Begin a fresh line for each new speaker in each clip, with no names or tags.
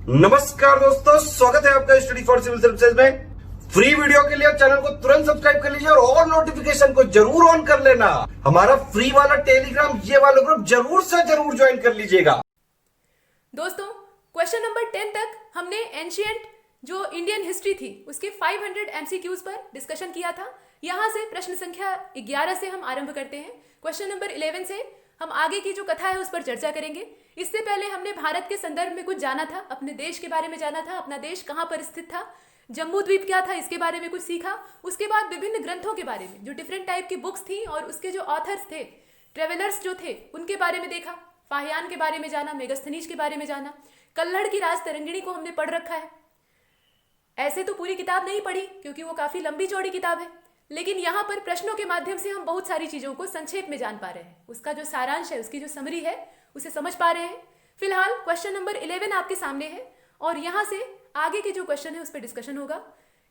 नमस्कार दोस्तों, स्वागत है आपका स्टडी फॉर सिविल सर्विसेज में। फ्री वीडियो के लिए चैनल को तुरंत सब्सक्राइब कर लीजिए और नोटिफिकेशन को जरूर ऑन कर लेना। हमारा फ्री वाला टेलीग्राम ये वाला ग्रुप जरूर से जरूर ज्वाइन कर लीजिएगा।
दोस्तों, क्वेश्चन नंबर 10 तक हमने एंशिएंट जो इंडियन हिस्ट्री थी उसके 500 एमसीक्यूज पर डिस्कशन किया था। यहां से प्रश्न संख्या 11 से हम आरंभ करते हैं। क्वेश्चन नंबर 11 से हम आगे की जो कथा है उस पर चर्चा करेंगे। इससे पहले हमने भारत के संदर्भ में कुछ जाना था, अपने देश के बारे में जाना था, अपना देश कहाँ पर स्थित था, जम्मू द्वीप क्या था, इसके बारे में कुछ सीखा। उसके बाद विभिन्न ग्रंथों के बारे में, जो डिफरेंट टाइप की बुक्स थी और उसके जो ऑथर्स थे, ट्रेवलर्स जो थे, उनके बारे में देखा। फाहियान के बारे में जाना, मेगस्थनीज के बारे में जाना, कल्हड़ की राज तरंगिणी को हमने पढ़ रखा है। ऐसे तो पूरी किताब नहीं पढ़ी क्योंकि वो काफी लंबी चौड़ी किताब है, लेकिन यहाँ पर प्रश्नों के माध्यम से हम बहुत सारी चीजों को संक्षेप में जान पा रहे हैं। उसका जो सारांश है, उसकी जो समरी है, उसे समझ पा रहे हैं। फिलहाल क्वेश्चन नंबर 11 आपके सामने है और यहाँ से आगे के जो क्वेश्चन है उस पर डिस्कशन होगा।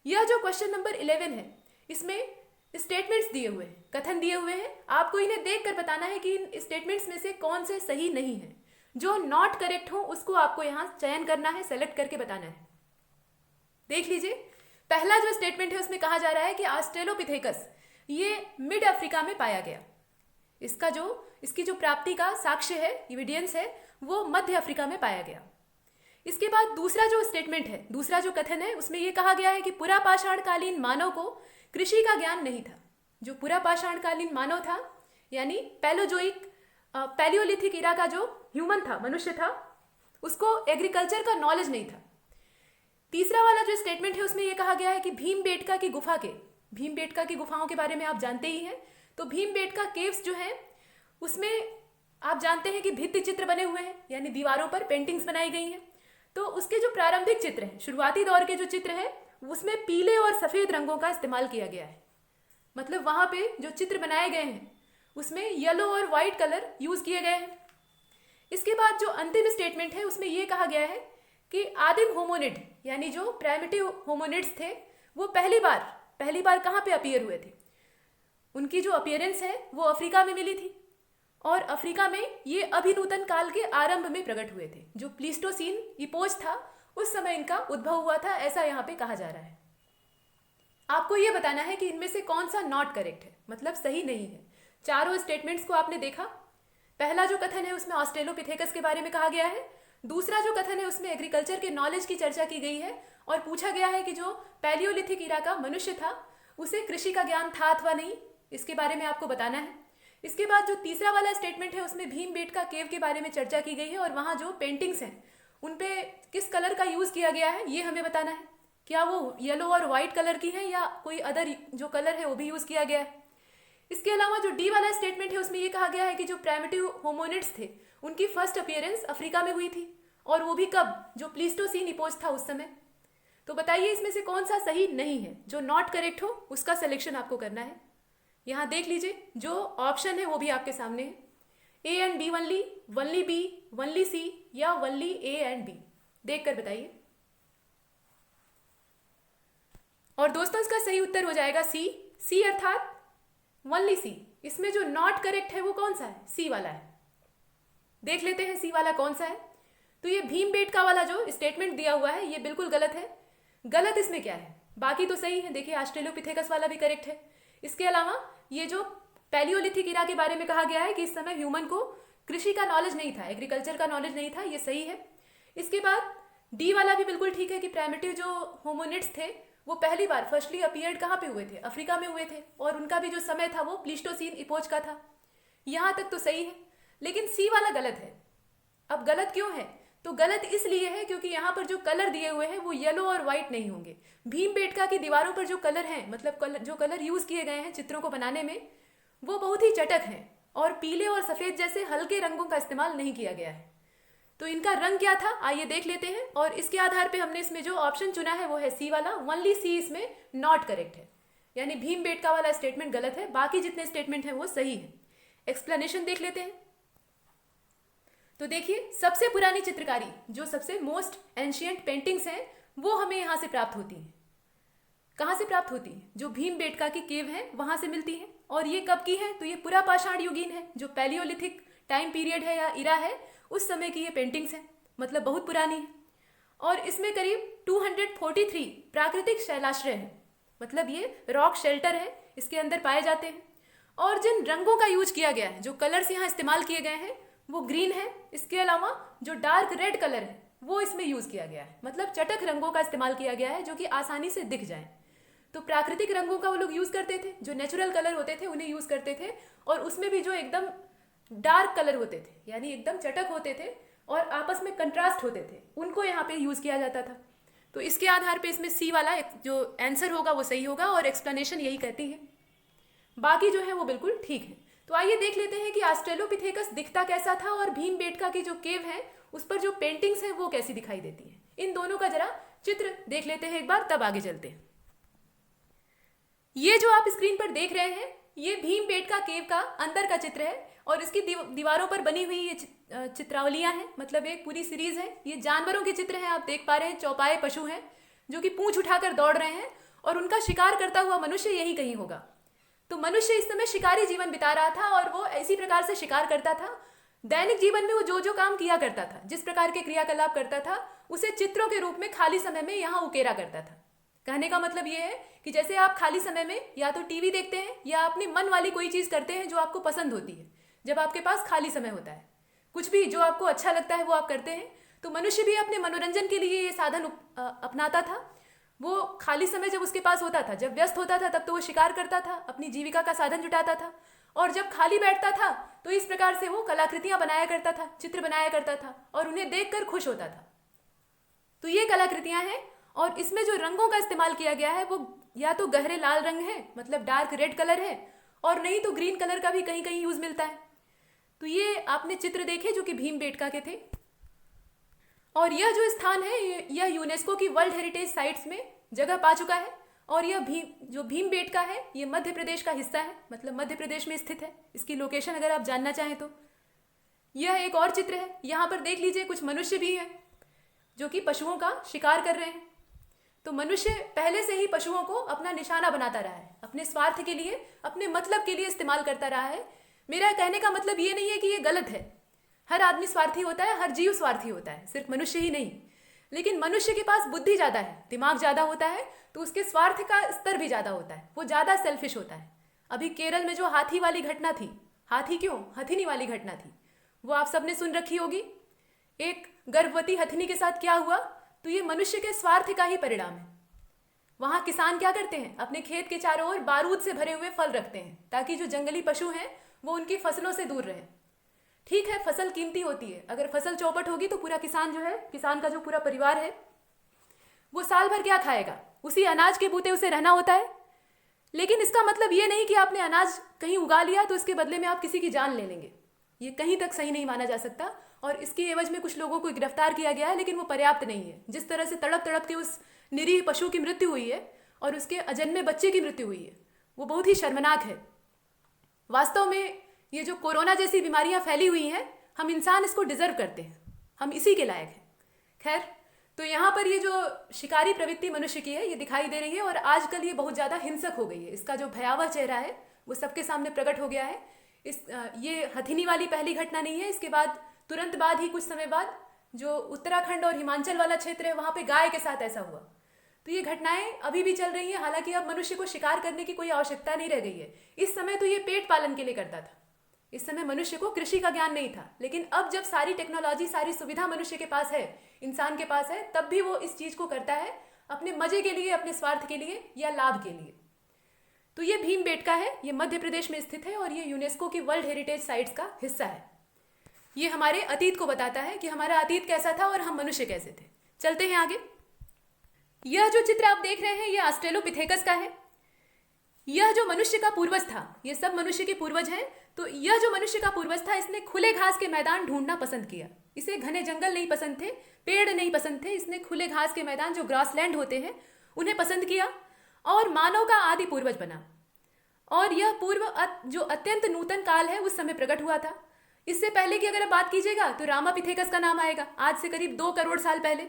यह जो क्वेश्चन नंबर 11 है, इसमें स्टेटमेंट्स दिए हुए हैं, कथन दिए हुए हैं। आपको इन्हें देखकर बताना है कि इन स्टेटमेंट्स में से कौन से सही नहीं है। जो नॉट करेक्ट हो उसको आपको यहाँ चयन करना है, सेलेक्ट करके बताना है। देख लीजिए, पहला जो स्टेटमेंट है उसमें कहा जा रहा है कि ऑस्ट्रेलोपिथेकस ये मिड अफ्रीका में पाया गया। इसकी जो प्राप्ति का साक्ष्य है, एविडेंस है, वो मध्य अफ्रीका में पाया गया। इसके बाद दूसरा जो स्टेटमेंट है, दूसरा जो कथन है, उसमें यह कहा गया है कि पुरापाषाणकालीन मानव को कृषि का ज्ञान नहीं था। जो पुरापाषाणकालीन मानव था, यानी पैलियोलिथिक इरा का जो ह्यूमन था, मनुष्य था, उसको एग्रीकल्चर का नॉलेज नहीं था। तीसरा वाला जो स्टेटमेंट है उसमें यह कहा गया है कि भीमबेटका की गुफाओं के बारे में आप जानते ही हैं। तो भीमबेटका केव्स जो है उसमें आप जानते हैं कि भित्ति चित्र बने हुए हैं, यानी दीवारों पर पेंटिंग्स बनाई गई हैं। तो उसके जो प्रारंभिक चित्र हैं, शुरुआती दौर के जो चित्र हैं, उसमें पीले और सफेद रंगों का इस्तेमाल किया गया है। मतलब वहां पे जो चित्र बनाए गए हैं उसमें येलो और व्हाइट कलर यूज किए गए हैं। इसके बाद जो अंतिम स्टेटमेंट है उसमें यह कहा गया है कि आदिम होमोनिड, यानी जो प्राइमिटिव होमोनिड्स थे, वो पहली बार कहाँ पे अपीयर हुए थे। उनकी जो अपीयरेंस है वो अफ्रीका में मिली थी और अफ्रीका में ये अभिनूतन काल के आरंभ में प्रकट हुए थे। जो प्लीस्टोसीन इपोज था उस समय इनका उद्भव हुआ था, ऐसा यहाँ पे कहा जा रहा है। आपको ये बताना है कि इनमें से कौन सा नॉट करेक्ट है, मतलब सही नहीं है। चारों स्टेटमेंट्स को आपने देखा। पहला जो कथन है उसमें ऑस्ट्रेलोपिथेकस के बारे में कहा गया है। दूसरा जो कथन है उसमें एग्रीकल्चर के नॉलेज की चर्चा की गई है और पूछा गया है कि जो पैलियोलिथिक इरा का मनुष्य था उसे कृषि का ज्ञान था अथवा नहीं, इसके बारे में आपको बताना है। इसके बाद जो तीसरा वाला स्टेटमेंट है उसमें भीमबेटका केव के बारे में चर्चा की गई है और वहाँ जो पेंटिंग्स हैं उन पे किस कलर का यूज किया गया है ये हमें बताना है। क्या वो येलो और व्हाइट कलर की है या कोई अदर जो कलर है वो भी यूज किया गया है। इसके अलावा जो डी वाला स्टेटमेंट है उसमें ये कहा गया है कि जो प्राइमिटिव होमोनिड्स थे उनकी फर्स्ट अपीयरेंस अफ्रीका में हुई थी और वो भी कब, जो प्लीस्टोसीन इपोज था उस समय। तो बताइए इसमें से कौन सा सही नहीं है। जो नॉट करेक्ट हो उसका सिलेक्शन आपको करना है। यहाँ देख लीजिए, जो ऑप्शन है वो भी आपके सामने है। A and B only, only B, only C या वनली ए एंड बी, देखकर बताइए। और दोस्तों इसका सही उत्तर हो जाएगा सी अर्थात वनली सी। इसमें जो नॉट करेक्ट है वो कौन सा है, सी वाला है। देख लेते हैं सी वाला कौन सा है। तो ये भीमबेटका वाला जो स्टेटमेंट दिया हुआ है ये बिल्कुल गलत है। गलत इसमें क्या है, बाकी तो सही है। देखिए ऑस्ट्रेलोपिथेकस वाला भी करेक्ट है। इसके अलावा ये जो पैलियोलिथिक इरा के बारे में कहा गया है कि इस समय ह्यूमन को कृषि का नॉलेज नहीं था, एग्रीकल्चर का नॉलेज नहीं था, ये सही है। इसके बाद डी वाला भी बिल्कुल ठीक है कि प्राइमिटिव जो होमोनिड्स थे वो पहली बार फर्स्टली अपीयर्ड कहाँ पे हुए थे, अफ्रीका में हुए थे और उनका भी जो समय था वो प्लीस्टोसीन इपोज का था। यहाँ तक तो सही है, लेकिन सी वाला गलत है। अब गलत क्यों है, तो गलत इसलिए है क्योंकि यहाँ पर जो कलर दिए हुए हैं वो येलो और व्हाइट नहीं होंगे। भीमबेटका की दीवारों पर जो कलर हैं, मतलब जो कलर यूज किए गए हैं चित्रों को बनाने में, वो बहुत ही चटक हैं और पीले और सफेद जैसे हल्के रंगों का इस्तेमाल नहीं किया गया है। तो इनका रंग क्या था आइए देख लेते हैं और इसके आधार पे हमने इसमें जो ऑप्शन चुना है वो है सी वाला, वनली सी इसमें नॉट करेक्ट है। यानी भीमबेटका वाला स्टेटमेंट गलत है, बाकी जितने स्टेटमेंट हैं वो सही है। एक्सप्लेनेशन देख लेते हैं। तो देखिए, सबसे पुरानी चित्रकारी, जो सबसे मोस्ट एंशियंट पेंटिंग्स हैं, वो हमें यहाँ से प्राप्त होती हैं। कहाँ से प्राप्त होती है, जो भीमबेटका की केव है वहां से मिलती है। और ये कब की है, तो ये पुरापाषाण युगीन है, जो पैलियोलिथिक टाइम पीरियड है या इरा है, उस समय की ये पेंटिंग्स है, मतलब बहुत पुरानी है। और इसमें करीब 243 प्राकृतिक शैलाश्रय हैं, मतलब ये रॉक शेल्टर है, इसके अंदर पाए जाते हैं। और जिन रंगों का यूज किया गया है, जो कलर्स यहाँ इस्तेमाल किए गए हैं, वो ग्रीन है। इसके अलावा जो डार्क रेड कलर है वो इसमें यूज किया गया है, मतलब चटक रंगों का इस्तेमाल किया गया है जो कि आसानी से दिख जाए। तो प्राकृतिक रंगों का वो लोग यूज करते थे, जो नेचुरल कलर होते थे उन्हें यूज करते थे, और उसमें भी जो एकदम डार्क कलर होते थे यानी एकदम चटक होते थे और आपस में कंट्रास्ट होते थे, उनको यहाँ पे यूज किया जाता था। तो इसके आधार पे इसमें सी वाला जो आंसर होगा वो सही होगा और एक्सप्लेनेशन यही कहती है, बाकी जो है वो बिल्कुल ठीक है। तो आइए देख लेते हैं कि ऑस्ट्रेलोपिथेकस दिखता कैसा था और भीमबेटका की जो केव है उस पर जो पेंटिंग्स हैं वो कैसी दिखाई देती हैं। इन दोनों का जरा चित्र देख लेते हैं एक बार, तब आगे चलते हैं। ये जो आप स्क्रीन पर देख रहे हैं ये भीमबेटका केव का अंदर का चित्र है और इसकी दीवारों पर बनी हुई ये चित्रावलियां हैं, मतलब एक पूरी सीरीज है। ये जानवरों के चित्र हैं, आप देख पा रहे हैं चौपाए पशु हैं जो कि पूंछ उठाकर दौड़ रहे हैं और उनका शिकार करता हुआ मनुष्य यही कहीं होगा। तो मनुष्य इस समय शिकारी जीवन बिता रहा था और वो इसी प्रकार से शिकार करता था। दैनिक जीवन में वो जो जो काम किया करता था, जिस प्रकार के क्रियाकलाप करता था, उसे चित्रों के रूप में खाली समय में यहाँ उकेरा करता था। कहने का मतलब ये है कि जैसे आप खाली समय में या तो टीवी देखते हैं या अपनी मन वाली कोई चीज करते हैं जो आपको पसंद होती है, जब आपके पास खाली समय होता है, कुछ भी जो आपको अच्छा लगता है वो आप करते हैं। तो मनुष्य भी अपने मनोरंजन के लिए ये साधन अपनाता था। वो खाली समय जब उसके पास होता था, जब व्यस्त होता था, तब तो वो शिकार करता था, अपनी जीविका का साधन जुटाता था, और जब खाली बैठता था तो इस प्रकार से वो कलाकृतियां बनाया करता था, चित्र बनाया करता था और उन्हें देखकर खुश होता था। तो ये कलाकृतियां हैं और इसमें जो रंगों का इस्तेमाल किया गया है वो या तो गहरे लाल रंग है, मतलब डार्क रेड कलर है, और नहीं तो ग्रीन कलर का भी कहीं कहीं यूज मिलता है। तो ये आपने चित्र देखे जो कि भीमबेटका के थे। और यह जो स्थान है यह यूनेस्को की वर्ल्ड हेरिटेज साइट्स में जगह पा चुका है और यह जो भीमबेटका है ये मध्य प्रदेश का हिस्सा है, मतलब मध्य प्रदेश में स्थित है। इसकी लोकेशन अगर आप जानना चाहें तो यह एक और चित्र है। यहाँ पर देख लीजिए कुछ मनुष्य भी हैं जो कि पशुओं का शिकार कर रहे हैं। तो मनुष्य पहले से ही पशुओं को अपना निशाना बनाता रहा है, अपने स्वार्थ के लिए, अपने मतलब के लिए इस्तेमाल करता रहा है। मेरा कहने का मतलब ये नहीं है कि ये गलत है, हर आदमी स्वार्थी होता है, हर जीव स्वार्थी होता है, सिर्फ मनुष्य ही नहीं। लेकिन मनुष्य के पास बुद्धि ज्यादा है, दिमाग ज्यादा होता है, तो उसके स्वार्थ का स्तर भी ज्यादा होता है, वो ज्यादा सेल्फिश होता है। अभी केरल में जो हाथी वाली घटना थी, हाथी क्यों, हथिनी वाली घटना थी, वो आप सबने सुन रखी होगी। एक गर्भवती हथिनी के साथ क्या हुआ, तो ये मनुष्य के स्वार्थ का ही परिणाम है। वहां किसान क्या करते हैं, अपने खेत के चारों ओर बारूद से भरे हुए फल रखते हैं ताकि जो जंगली पशु हैं वो उनकी फसलों से दूर रहें। ठीक है, फसल कीमती होती है, अगर फसल चौपट होगी तो पूरा किसान जो है, किसान का जो पूरा परिवार है, वो साल भर क्या खाएगा, उसी अनाज के बूते उसे रहना होता है। लेकिन इसका मतलब ये नहीं कि आपने अनाज कहीं उगा लिया तो इसके बदले में आप किसी की जान ले लेंगे, ये कहीं तक सही नहीं माना जा सकता। और इसकी एवज में कुछ लोगों को गिरफ्तार किया गया है, लेकिन वो पर्याप्त नहीं है। जिस तरह से तड़प तड़प के उस निरीह पशु की मृत्यु हुई है और उसके अजन्मे बच्चे की मृत्यु हुई है, वो बहुत ही शर्मनाक है। वास्तव में ये जो कोरोना जैसी बीमारियां फैली हुई हैं, हम इंसान इसको डिजर्व करते हैं, हम इसी के लायक हैं। खैर, तो यहाँ पर ये जो शिकारी प्रवृत्ति मनुष्य की है ये दिखाई दे रही है और आजकल ये बहुत ज़्यादा हिंसक हो गई है। इसका जो भयावह चेहरा है वो सबके सामने प्रकट हो गया है। ये हथिनी वाली पहली घटना नहीं है, इसके बाद तुरंत बाद ही कुछ समय बाद जो उत्तराखंड और हिमाचल वाला क्षेत्र है वहाँ पे गाय के साथ ऐसा हुआ। तो ये घटनाएं अभी भी चल रही हैं, हालांकि अब मनुष्य को शिकार करने की कोई आवश्यकता नहीं रह गई है। इस समय तो ये पेट पालन के लिए करता था, इस समय मनुष्य को कृषि का ज्ञान नहीं था। लेकिन अब जब सारी टेक्नोलॉजी, सारी सुविधा मनुष्य के पास है, इंसान के पास है, तब भी वो इस चीज को करता है अपने मजे के लिए, अपने स्वार्थ के लिए या लाभ के लिए। तो ये भीमबेटका है, ये मध्य प्रदेश में स्थित है और ये यूनेस्को की वर्ल्ड हेरिटेज साइट्स का हिस्सा है। ये हमारे अतीत को बताता है कि हमारा अतीत कैसा था और हम मनुष्य कैसे थे। चलते हैं आगे। यह जो चित्र आप देख रहे हैं ये ऑस्ट्रेलोपिथेकस का है। यह जो मनुष्य का पूर्वज था, ये सब मनुष्य के पूर्वज हैं। तो यह जो मनुष्य का पूर्वज था इसने खुले घास के मैदान ढूंढना पसंद किया। इसे घने जंगल नहीं पसंद थे, पेड़ नहीं पसंद थे, इसने खुले घास के मैदान जो ग्रासलैंड होते हैं उन्हें पसंद किया और मानव का आदि पूर्वज बना। और यह पूर्व जो अत्यंत नूतन काल है उस समय प्रकट हुआ था। इससे पहले की अगर बात कीजिएगा तो रामापिथेकस का नाम आएगा, आज से करीब 2 करोड़ साल पहले।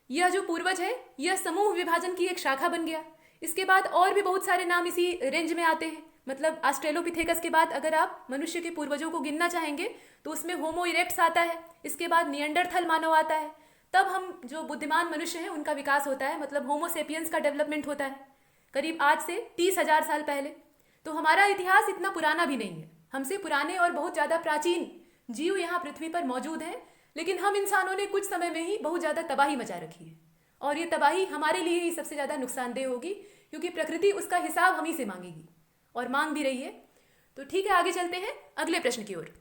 यह जो पूर्वज है यह समूह विभाजन की एक शाखा बन गया। इसके बाद और भी बहुत सारे नाम इसी रेंज में आते हैं। मतलब ऑस्ट्रेलोपिथेकस के बाद अगर आप मनुष्य के पूर्वजों को गिनना चाहेंगे तो उसमें होमो इरेक्ट्स आता है, इसके बाद निएंडरथल मानव आता है, तब हम जो बुद्धिमान मनुष्य हैं उनका विकास होता है, मतलब होमोसेपियंस का डेवलपमेंट होता है करीब आज से 30,000 साल पहले। तो हमारा इतिहास इतना पुराना भी नहीं है, हमसे पुराने और बहुत ज़्यादा प्राचीन जीव यहाँ पृथ्वी पर मौजूद हैं, लेकिन हम इंसानों ने कुछ समय में ही बहुत ज़्यादा तबाही मचा रखी है, और ये तबाही हमारे लिए ही सबसे ज़्यादा नुकसानदेह होगी, क्योंकि प्रकृति उसका हिसाब हम ही से मांगेगी और मांग भी रही है। तो ठीक है, आगे चलते हैं अगले प्रश्न की ओर।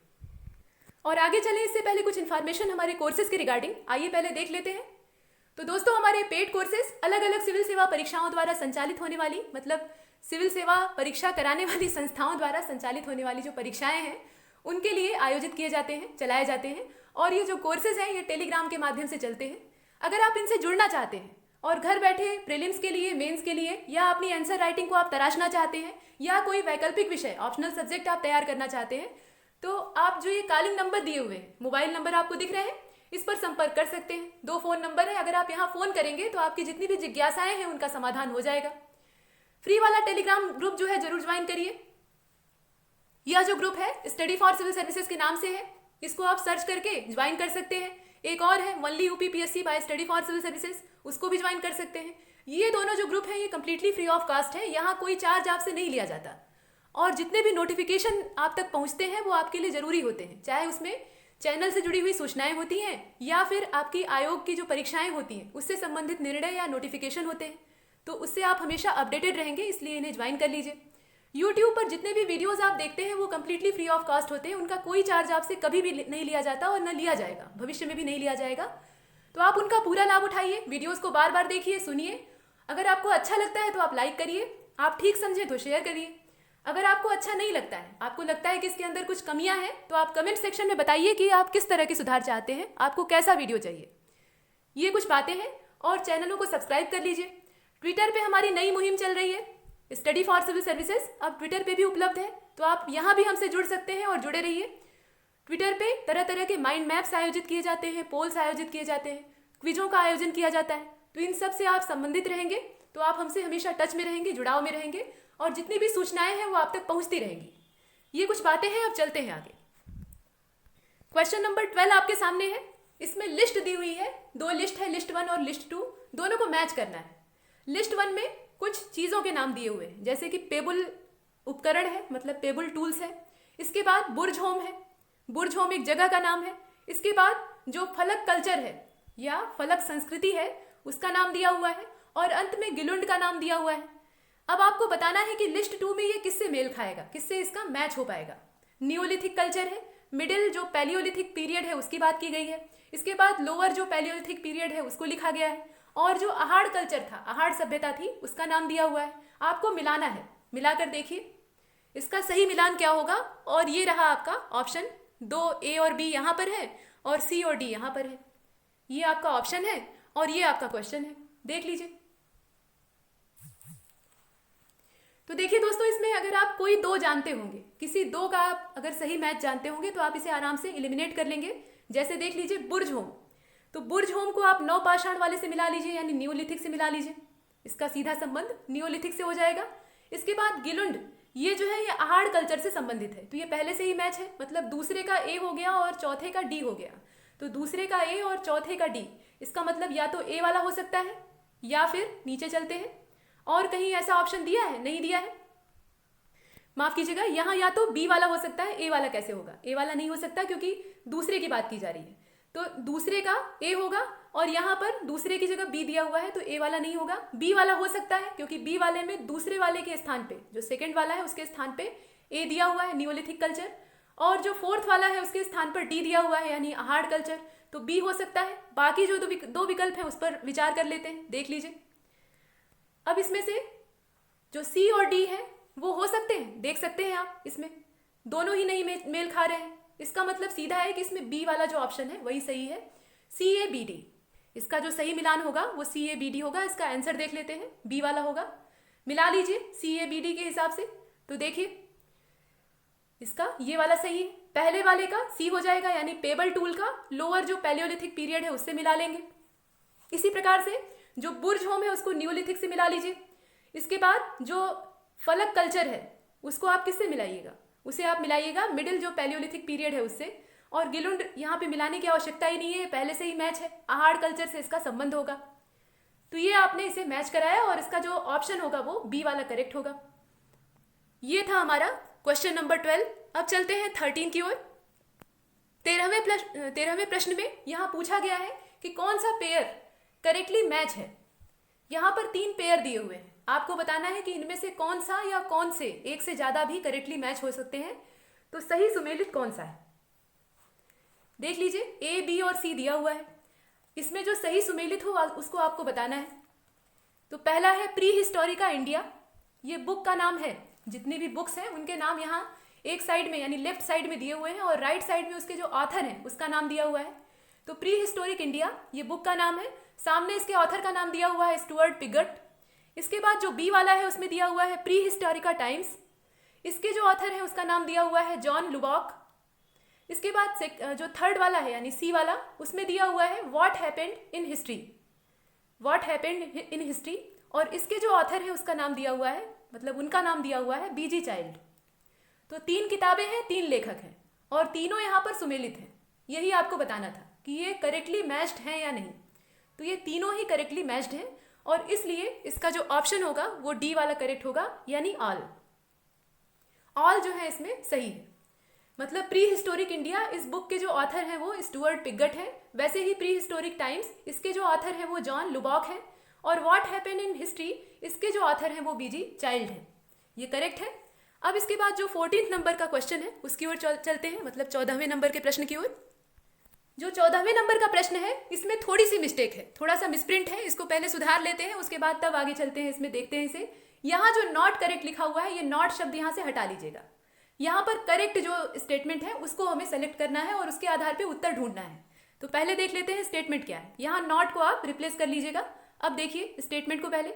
और आगे चलें इससे पहले कुछ इन्फॉर्मेशन हमारे कोर्सेज के रिगार्डिंग आइए पहले देख लेते हैं। तो दोस्तों, हमारे पेड कोर्सेज अलग अलग सिविल सेवा परीक्षाओं द्वारा संचालित होने वाली, मतलब सिविल सेवा परीक्षा कराने वाली संस्थाओं द्वारा संचालित होने वाली जो परीक्षाएं हैं उनके लिए आयोजित किए जाते हैं, चलाए जाते हैं। और ये जो कोर्सेज हैं ये टेलीग्राम के माध्यम से चलते हैं। अगर आप इनसे जुड़ना चाहते हैं और घर बैठे प्रीलिम्स के लिए, मेंस के लिए, या अपनी आंसर राइटिंग को आप तराशना चाहते हैं, या कोई वैकल्पिक विषय ऑप्शनल सब्जेक्ट आप तैयार करना चाहते हैं, तो आप जो ये कॉलिंग नंबर दिए हुए हैं, मोबाइल नंबर आपको दिख रहे हैं, इस पर संपर्क कर सकते हैं। 2 फोन नंबर है, अगर आप यहाँ फोन करेंगे तो आपकी जितनी भी जिज्ञासाएं हैं उनका समाधान हो जाएगा। फ्री वाला टेलीग्राम ग्रुप जो है जरूर ज्वाइन करिए। यह जो ग्रुप है स्टडी फॉर सिविल सर्विसेज के नाम से है, इसको आप सर्च करके ज्वाइन कर सकते हैं। एक और है only UPPSC by study for civil services, उसको भी ज्वाइन कर सकते हैं। ये दोनों जो ग्रुप है ये कंप्लीटली फ्री ऑफ कास्ट है, यहाँ कोई चार्ज आपसे नहीं लिया जाता, और जितने भी नोटिफिकेशन आप तक पहुँचते हैं वो आपके लिए ज़रूरी होते हैं, चाहे उसमें चैनल से जुड़ी हुई सूचनाएं होती हैं या फिर आपकी आयोग की जो परीक्षाएं होती हैं उससे संबंधित निर्णय या नोटिफिकेशन होते हैं। तो उससे आप हमेशा अपडेटेड रहेंगे, इसलिए इन्हें ज्वाइन कर लीजिए। यूट्यूब पर जितने भी वीडियोस आप देखते हैं वो कम्प्लीटली फ्री ऑफ कास्ट होते हैं, उनका कोई चार्ज आपसे कभी भी नहीं लिया जाता और न लिया जाएगा, भविष्य में भी नहीं लिया जाएगा। तो आप उनका पूरा लाभ उठाइए, वीडियोस को बार बार देखिए, सुनिए। अगर आपको अच्छा लगता है तो आप लाइक करिए, आप ठीक समझे तो शेयर करिए। अगर आपको अच्छा नहीं लगता है, आपको लगता है कि इसके अंदर कुछ कमियां हैं, तो आप कमेंट सेक्शन में बताइए कि आप किस तरह के सुधार चाहते हैं, आपको कैसा वीडियो चाहिए। ये कुछ बातें हैं, और चैनलों को सब्सक्राइब कर लीजिए। ट्विटर पे हमारी नई मुहिम चल रही है स्टडी फॉर सिविल सर्विसेज, अब ट्विटर पे भी उपलब्ध है, तो आप यहाँ भी हमसे जुड़ सकते हैं और जुड़े रहिए। ट्विटर पे तरह तरह के माइंड मैप्स आयोजित किए जाते हैं, पोल्स आयोजित किए जाते हैं, क्विजों का आयोजन किया जाता है। तो इन सब से आप संबंधित रहेंगे तो आप हमसे हमेशा टच में रहेंगे, जुड़ाव में रहेंगे, और जितनी भी सूचनाएं हैं वो आप तक पहुंचती रहेंगी। ये कुछ बातें हैं, अब चलते हैं आगे। क्वेश्चन नंबर 12 आपके सामने है। इसमें लिस्ट दी हुई है, 2 लिस्ट है, लिस्ट 1 और लिस्ट 2, दोनों को मैच करना है। लिस्ट 1 में कुछ चीज़ों के नाम दिए हुए हैं, जैसे कि पेबल उपकरण है, मतलब पेबल टूल्स है। इसके बाद बुर्ज होम है, बुर्ज होम एक जगह का नाम है। इसके बाद जो फलक कल्चर है या फलक संस्कृति है उसका नाम दिया हुआ है, और अंत में गिलुंड का नाम दिया हुआ है। अब आपको बताना है कि लिस्ट 2 में ये किससे मेल खाएगा, किससे इसका मैच हो पाएगा। नियोलिथिक कल्चर है, मिडिल जो पैलियोलिथिक पीरियड है उसकी बात की गई है। इसके बाद लोअर जो पैलियोलिथिक पीरियड है उसको लिखा गया है, और जो आहाड़ कल्चर था, आहाड़ सभ्यता थी, उसका नाम दिया हुआ है। आपको मिलाना है, मिलाकर देखिए इसका सही मिलान क्या होगा। और ये रहा आपका ऑप्शन 2, ए और बी यहाँ पर है और सी और डी यहाँ पर है। ये आपका ऑप्शन है और ये आपका क्वेश्चन है, देख लीजिए। तो देखिए दोस्तों, इसमें अगर आप कोई 2 जानते होंगे, किसी 2 का आप अगर सही मैच जानते होंगे तो आप इसे आराम से एलिमिनेट कर लेंगे। जैसे देख लीजिए बुर्ज होम, तो बुर्ज होम को आप नवपाषाण वाले से मिला लीजिए, यानी नियोलिथिक से मिला लीजिए, इसका सीधा संबंध नियोलिथिक से हो जाएगा। इसके बाद गिलुंड, ये जो है ये आहाड़ कल्चर से संबंधित है, तो ये पहले से ही मैच है, मतलब दूसरे का ए हो गया और चौथे का डी हो गया। तो दूसरे का ए और चौथे का डी, इसका मतलब या तो ए वाला हो सकता है या फिर नीचे चलते हैं, और कहीं ऐसा ऑप्शन दिया है, नहीं दिया है, माफ कीजिएगा, यहाँ या तो बी वाला हो सकता है, ए वाला कैसे होगा, ए वाला नहीं हो सकता क्योंकि दूसरे की बात की जा रही है। तो दूसरे का ए होगा, और यहाँ पर दूसरे की जगह बी दिया हुआ है, तो ए वाला नहीं होगा, बी वाला हो सकता है, क्योंकि बी वाले में दूसरे वाले के स्थान पे, जो सेकंड वाला है उसके स्थान पे ए दिया हुआ है, नियोलिथिक कल्चर, और जो फोर्थ वाला है उसके स्थान पर डी दिया हुआ है, यानी आहाड़ कल्चर, तो बी हो सकता है। बाकी जो 2 विकल्प हैं उस पर विचार कर लेते हैं, देख लीजिए। अब इसमें से जो सी और डी है वो हो सकते हैं, देख सकते हैं आप, इसमें दोनों ही नहीं मेल खा रहे हैं। इसका मतलब सीधा है कि इसमें बी वाला जो ऑप्शन है वही सही है, CABD। इसका जो सही मिलान होगा वो CABD होगा। इसका आंसर देख लेते हैं, बी वाला होगा, मिला लीजिए CABD के हिसाब से। तो देखिए इसका ये वाला सही है, पहले वाले का सी हो जाएगा, यानी पेबल टूल का लोअर जो पैलियोलिथिक पीरियड है उससे मिला लेंगे। इसी प्रकार से जो बुर्ज होम है उसको नियोलिथिक से मिला लीजिए। इसके बाद जो फलक कल्चर है उसको आप किससे मिलाइएगा, उसे आप मिलाइएगा मिडिल जो पैलियोलिथिक पीरियड है उससे, और गिलुंड यहाँ पे मिलाने की आवश्यकता ही नहीं है, पहले से ही मैच है, आहार कल्चर से इसका संबंध होगा। तो ये आपने इसे मैच कराया और इसका जो ऑप्शन होगा वो बी वाला करेक्ट होगा। ये था हमारा क्वेश्चन नंबर 12। अब चलते हैं 13 की ओर। 13वें प्रश्न में यहाँ पूछा गया है कि कौन सा पेयर करेक्टली मैच है। यहाँ पर 3 पेयर दिए हुए हैं, आपको बताना है कि इनमें से कौन सा या कौन से एक से ज्यादा भी करेक्टली मैच हो सकते हैं। तो सही सुमेलित कौन सा है देख लीजिए, ए, बी और सी दिया हुआ है। इसमें जो सही सुमेलित हो उसको आपको बताना है। तो पहला है प्री हिस्टोरिका इंडिया, ये बुक का नाम है। जितनी भी बुक्स हैं उनके नाम यहाँ एक साइड में यानी लेफ्ट साइड में दिए हुए हैं और राइट साइड में उसके जो ऑथर हैं उसका नाम दिया हुआ है। तो प्री हिस्टोरिक इंडिया ये बुक का नाम है, सामने इसके ऑथर का नाम दिया हुआ है स्टुअर्ट पिगट। इसके बाद जो बी वाला है उसमें दिया हुआ है प्री हिस्टोरिका टाइम्स, इसके जो ऑथर है उसका नाम दिया हुआ है जॉन लुबॉक। इसके बाद जो थर्ड वाला है यानी सी वाला, उसमें दिया हुआ है what happened in history, what happened in history, और इसके जो ऑथर है उसका नाम दिया हुआ है, मतलब उनका नाम दिया हुआ है बीजी चाइल्ड। तो 3 किताबें हैं, 3 लेखक हैं और तीनों यहाँ पर सुमेलित हैं। यही आपको बताना था कि ये करेक्टली मैच्ड हैं या नहीं। तो ये तीनों ही करेक्टली मैच्ड हैं और इसलिए इसका जो ऑप्शन होगा वो डी वाला करेक्ट होगा, यानी ऑल। ऑल जो है इसमें सही है। मतलब प्री हिस्टोरिक इंडिया इस बुक के जो ऑथर हैं वो स्टुअर्ट पिगट है, वैसे ही प्री हिस्टोरिक टाइम्स इसके जो ऑथर हैं वो जॉन लुबॉक है, और व्हाट हैपेंड इन हिस्ट्री इसके जो ऑथर हैं वो बीजी चाइल्ड है। ये करेक्ट है। अब इसके बाद जो 14 नंबर का क्वेश्चन है उसकी ओर चलते हैं, मतलब 14वें नंबर के प्रश्न की ओर। जो 14वें नंबर का प्रश्न है इसमें थोड़ी सी मिस्टेक है, थोड़ा सा मिसप्रिंट है, इसको पहले सुधार लेते हैं, उसके बाद तब आगे चलते हैं। इसमें देखते हैं इसे, यहाँ जो नॉट करेक्ट लिखा हुआ है ये नॉट शब्द यहाँ से हटा लीजिएगा। यहाँ पर करेक्ट जो स्टेटमेंट है उसको हमें सेलेक्ट करना है और उसके आधार पे उत्तर ढूंढना है। तो पहले देख लेते हैं स्टेटमेंट क्या है। यहाँ नॉट को आप रिप्लेस कर लीजिएगा। अब देखिए स्टेटमेंट को पहले।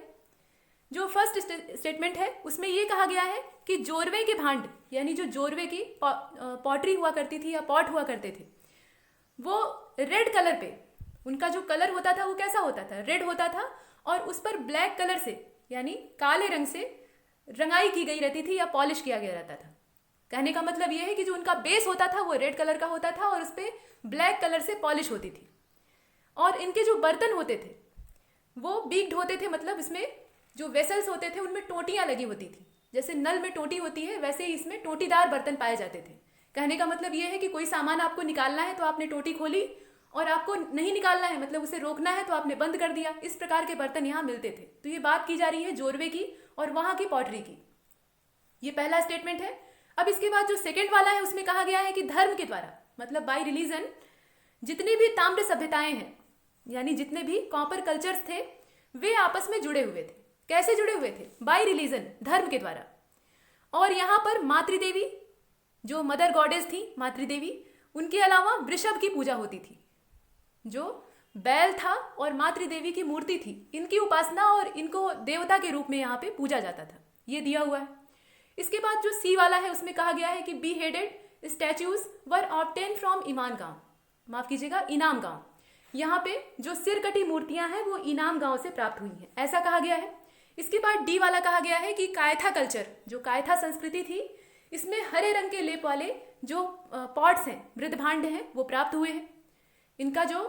जो फर्स्ट स्टेटमेंट है उसमें ये कहा गया है कि जोरवे के भांड, यानी जो जोरवे की पॉटरी हुआ करती थी या पॉट हुआ करते थे, वो रेड कलर पे, उनका जो कलर होता था वो कैसा होता था, रेड होता था, और उस पर ब्लैक कलर से यानी काले रंग से रंगाई की गई रहती थी या पॉलिश किया गया रहता था। कहने का मतलब ये है कि जो उनका बेस होता था वो रेड कलर का होता था और उस पर ब्लैक कलर से पॉलिश होती थी। और इनके जो बर्तन होते थे वो बीक्ड होते थे, मतलब इसमें जो वेसल्स होते थे उनमें टोटियाँ लगी होती थी। जैसे नल में टोटी होती है वैसे ही इसमें टोटीदार बर्तन पाए जाते थे। कहने का मतलब ये है कि कोई सामान आपको निकालना है तो आपने टोटी खोली, और आपको नहीं निकालना है मतलब उसे रोकना है तो आपने बंद कर दिया। इस प्रकार के बर्तन यहाँ मिलते थे। तो ये बात की जा रही है जोरवे की और वहाँ की पॉटरी की। ये पहला स्टेटमेंट है। अब इसके बाद जो सेकेंड वाला है उसमें कहा गया है कि धर्म के द्वारा, मतलब बाय रिलीजन, जितनी भी ताम्र सभ्यताएं हैं यानी जितने भी कॉपर कल्चर्स थे वे आपस में जुड़े हुए थे। कैसे जुड़े हुए थे? बाय रिलीजन, धर्म के द्वारा। और यहाँ पर मातृदेवी, जो मदर गॉडेस थी मातृदेवी, उनके अलावा वृषभ की पूजा होती थी। जो बैल था और मातृदेवी की मूर्ति थी, इनकी उपासना और इनको देवता के रूप में यहाँ पे पूजा जाता था। ये दिया हुआ है। इसके बाद जो सी वाला है उसमें कहा गया है कि beheaded statues were obtain from Inamgaon, माफ कीजिएगा इनाम गांव। यहाँ पे जो सिर कटी मूर्तियां हैं वो इनाम गांव से प्राप्त हुई हैं, ऐसा कहा गया है। इसके बाद डी वाला कहा गया है कि कायथा कल्चर, जो कायथा संस्कृति थी, इसमें हरे रंग के लेप वाले जो पॉट्स हैं, मृद भांड हैं, वो प्राप्त हुए हैं। इनका जो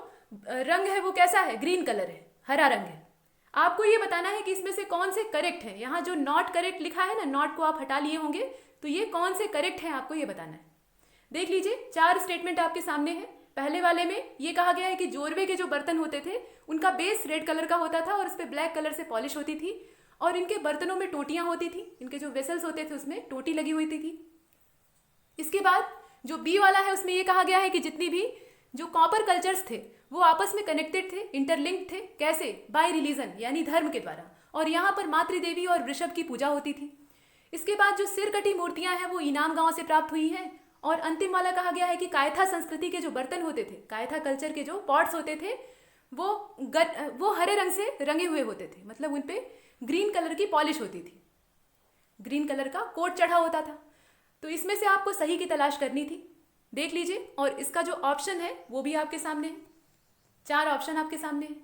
रंग है वो कैसा है? ग्रीन कलर है, हरा रंग है। आपको ये बताना है कि इसमें से कौन से करेक्ट है। यहाँ जो नॉट करेक्ट लिखा है ना, नॉट को आप हटा लिए होंगे, तो ये कौन से करेक्ट है आपको ये बताना है। देख लीजिए 4 स्टेटमेंट आपके सामने है। पहले वाले में ये कहा गया है कि जोरवे के जो बर्तन होते थे उनका बेस रेड कलर का होता था और उस पर ब्लैक कलर से पॉलिश होती थी, और इनके बर्तनों में टोटियां होती थी, इनके जो वेसल्स होते थे उसमें टोटी लगी हुई थी। इसके बाद जो बी वाला है उसमें ये कहा गया है कि जितनी भी जो कॉपर कल्चर्स थे वो आपस में कनेक्टेड थे, इंटरलिंक्ड थे। कैसे? बाय रिलीजन, यानी धर्म के द्वारा। और यहाँ पर मातृदेवी और वृषभ की पूजा होती थी। इसके बाद जो सिर कटी मूर्तियां हैं वो इनाम गांव से प्राप्त हुई हैं। और अंतिम वाला कहा गया है कि कायथा संस्कृति के जो बर्तन होते थे, कायथा कल्चर के जो पॉट्स होते थे, वो हरे रंग से रंगे हुए होते थे, मतलब उन पे ग्रीन कलर की पॉलिश होती थी, ग्रीन कलर का कोट चढ़ा होता था। तो इसमें से आपको सही की तलाश करनी थी। देख लीजिए, और इसका जो ऑप्शन है वो भी आपके सामने है। 4 ऑप्शन आपके सामने है।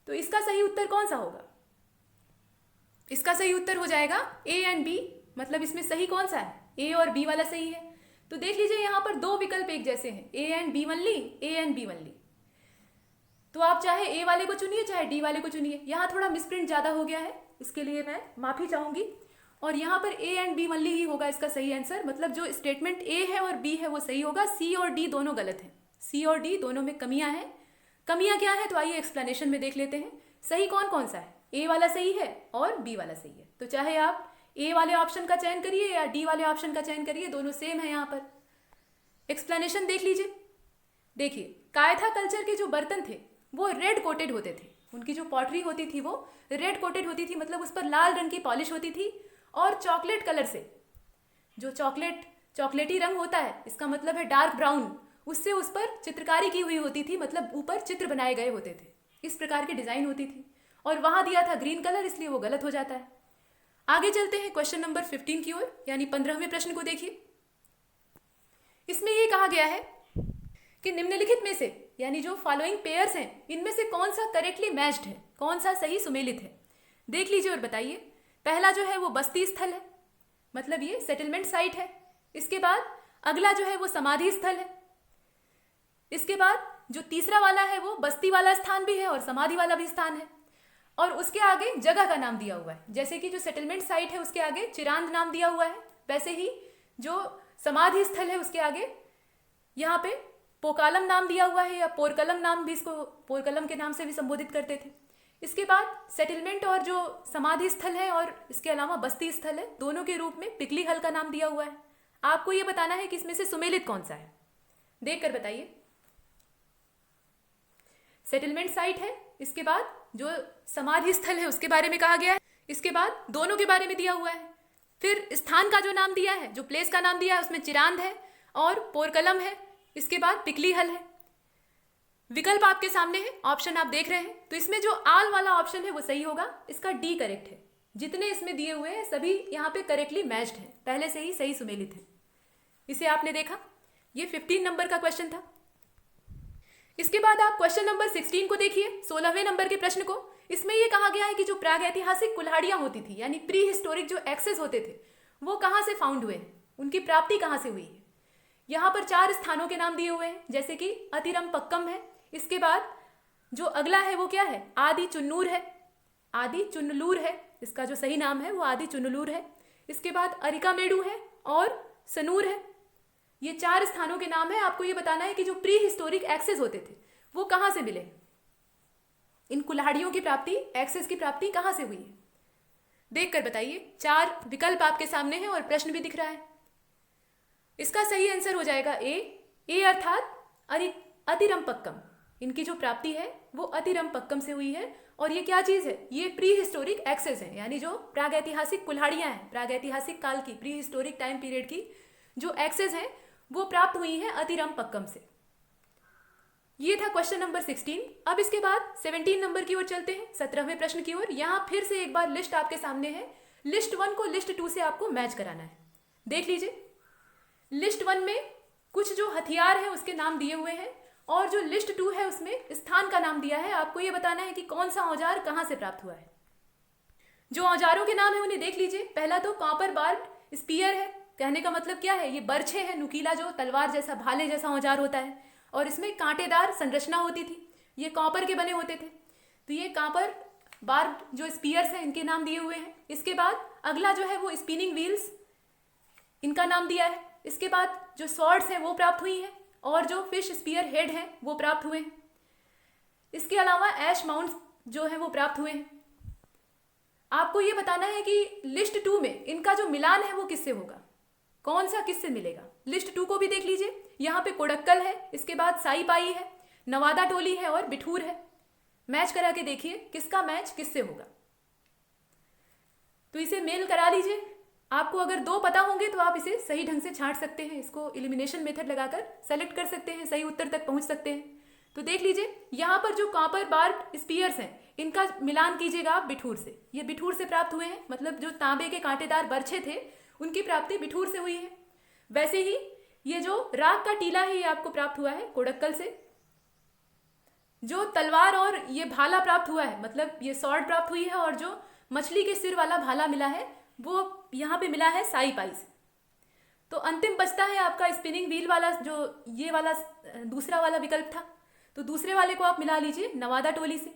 तो इसका सही उत्तर कौन सा होगा? इसका सही उत्तर हो जाएगा ए एंड बी, मतलब इसमें सही कौन सा है? ए और बी वाला सही है। तो देख लीजिए यहाँ पर दो विकल्प एक जैसे हैं, A and B only, A and B only. तो आप चाहे ए वाले को चुनिए चाहे डी वाले को चुनिए। यहाँ थोड़ा मिसप्रिंट ज़्यादा हो गया है, इसके लिए मैं माफ़ी चाहूँगी। और यहाँ पर ए एंड बी ओनली ही होगा इसका सही आंसर, मतलब जो स्टेटमेंट ए है और बी है वो सही होगा, सी और डी दोनों गलत हैं। सी और डी दोनों में कमियां हैं। कमियां क्या है तो आइए एक्सप्लेनेशन में देख लेते हैं। सही कौन कौन सा है, ए वाला सही है और बी वाला सही है। तो चाहे आप ए वाले ऑप्शन का चयन करिए या डी वाले ऑप्शन का चयन करिए, दोनों सेम है। यहाँ पर एक्सप्लेनेशन देख लीजिए। देखिए, कायथा कल्चर के जो बर्तन थे वो रेड कोटेड होते थे, उनकी जो पॉटरी होती थी वो रेड कोटेड होती थी, मतलब उस पर लाल रंग की पॉलिश होती थी। और चॉकलेट कलर से, जो चॉकलेटी रंग होता है, इसका मतलब है डार्क ब्राउन, उससे उस पर चित्रकारी की हुई होती थी, मतलब ऊपर चित्र बनाए गए होते थे, इस प्रकार की डिजाइन होती थी। और वहां दिया था ग्रीन कलर, इसलिए वो गलत हो जाता है। आगे चलते हैं क्वेश्चन नंबर 15 की ओर, यानी 15वें प्रश्न को देखिए। इसमें यह कहा गया है कि निम्नलिखित में से, यानी जो फॉलोइंग पेयर्स हैं, इनमें से कौन सा करेक्टली मैच्ड है, कौन सा सही सुमेलित है। देख लीजिए और बताइए। पहला जो है वो बस्ती स्थल है, मतलब ये सेटलमेंट साइट है। इसके बाद अगला जो है वो समाधि स्थल है। इसके बाद जो तीसरा वाला है वो बस्ती वाला स्थान भी है और समाधि वाला भी स्थान है। और उसके आगे जगह का नाम दिया हुआ है, जैसे कि जो सेटलमेंट साइट है उसके आगे चिरांद नाम दिया हुआ है, वैसे ही जो समाधि स्थल है उसके आगे यहाँ पे पोकालम नाम दिया हुआ है, या पोरकलम नाम भी, इसको पोरकलम के नाम से भी संबोधित करते थे। इसके बाद सेटलमेंट और जो समाधि स्थल है और इसके अलावा बस्ती स्थल है, दोनों के रूप में पिकली हल का नाम दिया हुआ है। आपको ये बताना है कि इसमें से सुमेलित कौन सा है, देख कर बताइए। सेटलमेंट साइट है, इसके बाद जो समाधि स्थल है उसके बारे में कहा गया है, इसके बाद दोनों के बारे में दिया हुआ है। फिर स्थान का जो नाम दिया है, जो प्लेस का नाम दिया है, उसमें चिरांद है और पोरकलम है, इसके बाद पिकली हल है। विकल्प आपके सामने है, ऑप्शन आप देख रहे हैं। तो इसमें जो आल वाला ऑप्शन है वो सही होगा, इसका डी करेक्ट है। जितने इसमें दिए हुए हैं सभी यहाँ पे करेक्टली मैच्ड है, पहले से ही सही सुमेलित है। इसे आपने देखा, ये 15 नंबर का क्वेश्चन था। इसके बाद आप क्वेश्चन नंबर 16 को देखिए, 16वें नंबर के प्रश्न को। इसमें यह कहा गया है कि जो प्रागैतिहासिक कुल्हाड़ियां होती थी, यानी प्री हिस्टोरिक जो एक्सेस होते थे, वो कहाँ से फाउंड हुए हैं, उनकी प्राप्ति कहाँ से हुई है। यहाँ पर 4 स्थानों के नाम दिए हुए हैं, जैसे कि अतिरमपक्कम है। इसके बाद जो अगला है वो क्या है, आदि चुन्नूर है, आदि चुन्नलूर है, इसका जो सही नाम है वो आदि चुन्नलूर है। इसके बाद अरिकामेडू है और सनूर है। ये 4 स्थानों के नाम है। आपको ये बताना है कि जो प्री हिस्टोरिक एक्सेस होते थे वो कहाँ से मिले, इन कुल्हाड़ियों की प्राप्ति, एक्सेस की प्राप्ति कहाँ से हुई है, देख कर बताइए। 4 विकल्प आपके सामने हैं और प्रश्न भी दिख रहा है। इसका सही आंसर हो जाएगा ए अर्थात अतिरमपक्कम। इनकी जो प्राप्ति है वो अतिरमपक्कम से हुई है। और ये क्या चीज है, ये प्री हिस्टोरिक एक्सेस है, यानी जो प्रागैतिहासिक कुल्हाड़ियां हैं, प्रागैतिहासिक काल की, प्री हिस्टोरिक टाइम पीरियड की जो एक्सेस है वो प्राप्त हुई है अतिरमपक्कम से। ये था क्वेश्चन नंबर 16। अब इसके बाद 17 नंबर की ओर चलते हैं, 17वें प्रश्न की ओर। यहां फिर से एक बार लिस्ट आपके सामने है। लिस्ट 1 को लिस्ट 2 से आपको मैच कराना है। देख लीजिए, लिस्ट 1 में कुछ जो हथियार है उसके नाम दिए हुए हैं, और जो लिस्ट 2 है उसमें स्थान का नाम दिया है। आपको यह बताना है कि कौन सा औजार कहां से प्राप्त हुआ है। जो औजारों के नाम है उन्हें देख लीजिए। पहला तो कॉपर बार्ब स्पीयर है। कहने का मतलब क्या है, ये बर्छे है, नुकीला जो तलवार जैसा, भाले जैसा औजार होता है, और इसमें कांटेदार संरचना होती थी। ये कॉपर के बने होते थे। तो ये कॉपर बार्ब जो स्पीयर्स हैं, इनके नाम दिए हुए हैं। इसके बाद अगला जो है वो स्पिनिंग व्हील्स, इनका नाम दिया है। इसके बाद जो स्वॉर्ड्स हैं वो प्राप्त हुई हैं, और जो फिश स्पीयर हेड हैं वो प्राप्त हुए हैं। इसके अलावा ऐश माउंट्स जो है वो प्राप्त हुए हैं। आपको ये बताना है कि लिस्ट 2 में इनका जो मिलान है वो किससे होगा, कौन सा किससे मिलेगा। लिस्ट 2 को भी देख लीजिए। यहाँ पे कोडक्कल है, इसके बाद साईपाई है, नवादा टोली है और बिठूर है। मैच करा के देखिए किसका मैच किससे होगा। तो इसे मेल करा लीजिए। आपको अगर 2 पता होंगे तो आप इसे सही ढंग से छांट सकते हैं, इसको एलिमिनेशन मेथड लगाकर सेलेक्ट कर सकते हैं, सही उत्तर तक पहुंच सकते हैं। तो देख लीजिए, यहाँ पर जो कॉपर बार्ब स्पीयर्स हैं इनका मिलान कीजिएगा आप बिठूर से। ये बिठूर से प्राप्त हुए हैं, मतलब जो तांबे के कांटेदार बर्छे थे उनकी प्राप्ति बिठूर से हुई है। वैसे ही ये जो राग का टीला है ये आपको प्राप्त हुआ है कोडक्कल से। जो तलवार और ये भाला प्राप्त हुआ है, मतलब ये स्वॉर्ड प्राप्त हुई है, और जो मछली के सिर वाला भाला मिला है वो यहाँ पे मिला है साईपाई से। तो अंतिम बचता है आपका स्पिनिंग व्हील वाला, जो ये वाला दूसरा वाला विकल्प था। तो दूसरे वाले को आप मिला लीजिए नवादा टोली से,